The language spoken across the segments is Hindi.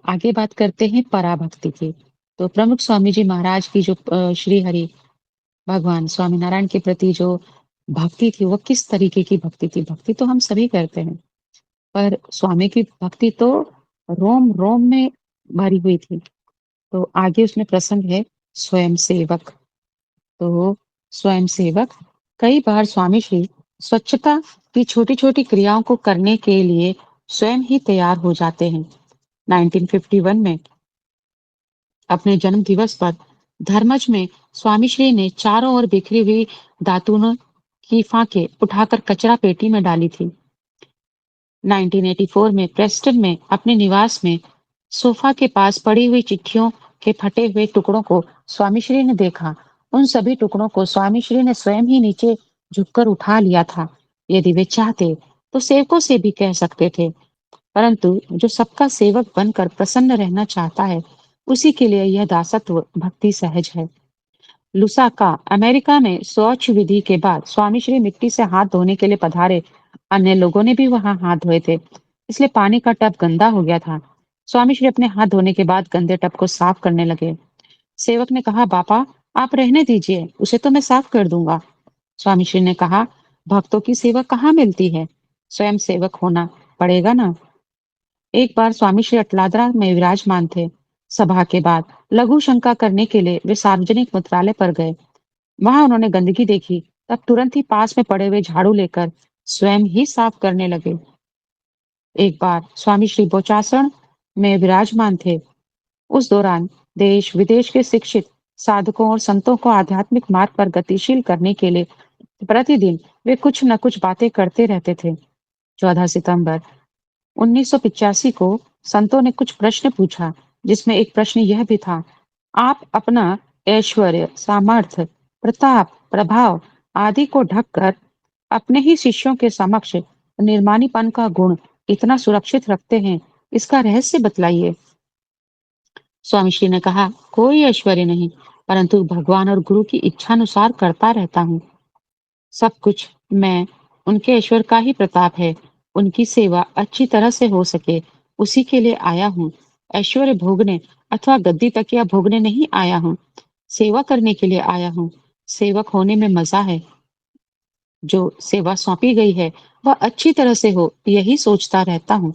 आगे बात करते हैं पराभक्ति की। तो प्रमुख स्वामी जी महाराज की जो श्री हरि भगवान स्वामीनारायण के प्रति जो भक्ति थी, वो किस तरीके की भक्ति थी? भक्ति तो हम सभी करते हैं, पर स्वामी की भक्ति तो रोम-रोम में भरी हुई थी। तो आगे उसमें प्रसंग है स्वयं सेवक। तो स्वयं सेवक कई बार स्वामी श्री स्वच्छता की छोटी-छोटी क्रियाओं को करने के लिए स्वयं ही तैयार हो जाते हैं। 1951 में अपने जन्म दिवस पर धर्मज में स्वामी श्री ने चारों ओर बिखरी हुई दातूनों की फांके उठाकर कचरा पेटी में डाली थी। 1984 में प्रेस्टन में अपने निवास में सोफा के पास पड़ी हुई चिट्ठियों के फटे हुए टुकड़ों को स्वामी श्री ने देखा। उन सभी टुकड़ों को स्वामी श्री ने स्वयं ही नीचे झुककर उठा लिया था। यदि वे चाहते तो सेवकों से भी कह सकते थे, परंतु जो सबका सेवक बनकर प्रसन्न रहना चाहता है, उसी के लिए यह दासत्व भक्ति सहज है। लुसाका अमेरिका में शौच विधि के बाद स्वामी श्री मिट्टी से हाथ धोने के लिए पधारे। अन्य लोगों ने भी वहां हाथ धोए थे, इसलिए पानी का टब गंदा हो गया था। स्वामी श्री अपने हाथ धोने के बाद गंदे टब को साफ करने लगे। सेवक ने कहा, बापा आप रहने दीजिए, उसे तो मैं साफ कर दूंगा। स्वामी श्री ने कहा, भक्तों की सेवा कहाँ मिलती है, स्वयं सेवक होना पड़ेगा ना। एक बार स्वामी श्री अटलादरा में विराजमान थे। सभा के बाद लघु शंका करने के लिए वे सार्वजनिक मंत्रालय पर गए। वहां उन्होंने गंदगी देखी, तब तुरंत ही पास में पड़े हुए झाड़ू लेकर स्वयं ही साफ करने लगे। एक बार स्वामी श्री बोचासण में विराजमान थे। उस दौरान देश विदेश के शिक्षित साधकों और संतों को आध्यात्मिक मार्ग पर गतिशील करने के लिए प्रतिदिन वे कुछ न कुछ बातें करते रहते थे। 14 सितंबर 1985 को संतों ने कुछ प्रश्न पूछा, जिसमें एक प्रश्न यह भी था, आप अपना ऐश्वर्य, सामर्थ्य, प्रताप, प्रभाव आदि को ढककर अपने ही शिष्यों के समक्ष निर्माणीपन का गुण इतना सुरक्षित रखते हैं, इसका रहस्य बतलाइए। स्वामी श्री ने कहा, कोई ऐश्वर्य नहीं, परंतु भगवान और गुरु की इच्छा अनुसार करता रहता हूँ। सब कुछ मैं उनके ईश्वर का ही प्रताप है। उनकी सेवा अच्छी तरह से हो सके, उसी के लिए आया हूँ। ऐश्वर्य भोगने अथवा गद्दी तकिया भोगने नहीं आया हूँ, सेवा करने के लिए आया हूँ। सेवक होने में मजा है। जो सेवा सौंपी गई है वह अच्छी तरह से हो, यही सोचता रहता हूँ।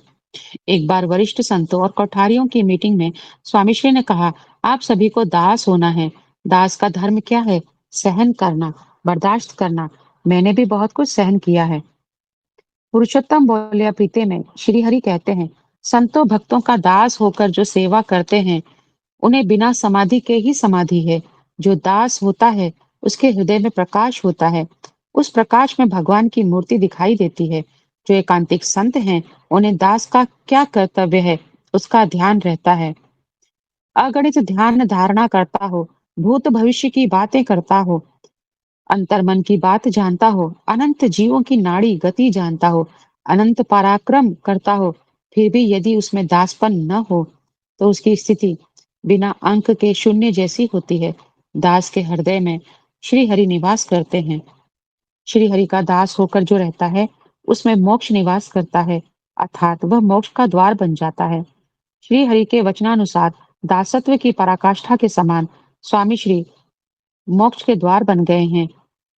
एक बार वरिष्ठ संतों और कोठारियों की मीटिंग में स्वामी श्री ने कहा, आप सभी को दास होना है। दास का धर्म क्या है? सहन करना, बर्दाश्त करना। मैंने भी बहुत कुछ सहन किया है। पुरुषोत्तम बोलिया प्रीते में श्री हरि कहते हैं, संतों भक्तों का दास होकर जो सेवा करते हैं, उन्हें बिना समाधि के ही समाधि है। जो दास होता है, उसके हृदय में प्रकाश होता है। उस प्रकाश में भगवान की मूर्ति दिखाई देती है। जो एकांतिक संत हैं, उन्हें दास का क्या कर्तव्य है, उसका ध्यान रहता है। अगणित ध्यान धारणा करता हो, भूत भविष्य की बातें करता हो, अंतर्मन की बात जानता हो, अनंत जीवों की नाड़ी गति जानता हो, अनंत पराक्रम करता हो, फिर भी यदि उसमें दासपन न हो, तो उसकी स्थिति बिना अंक के शून्य जैसी होती है। दास के हृदय में श्री हरि निवास करते हैं। श्री हरि का दास होकर जो रहता है, उसमें मोक्ष निवास करता है, अर्थात वह मोक्ष का द्वार बन जाता है। श्री हरि के वचनानुसार दासत्व की पराकाष्ठा के समान स्वामी श्री मोक्ष के द्वार बन गए हैं।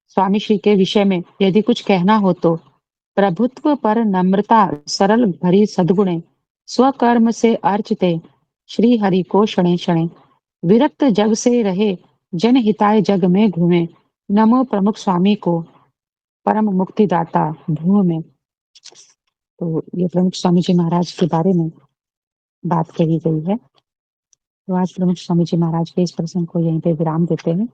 स्वामी श्री के विषय में यदि कुछ कहना हो तो प्रभुत्व पर नम्रता, सरल भरी सद्गुणे, स्वकर्म से अर्चते श्री हरि को शणे शणे, विरक्त जग से रहे, जन हिताय जग में घूमे, नमो प्रमुख स्वामी को, परम मुक्तिदाता भूमि में। तो ये प्रमुख स्वामी जी महाराज के बारे में बात कही गई है। तो आज प्रमुख स्वामी जी महाराज के इस प्रसंग को यहीं पे विराम देते हैं।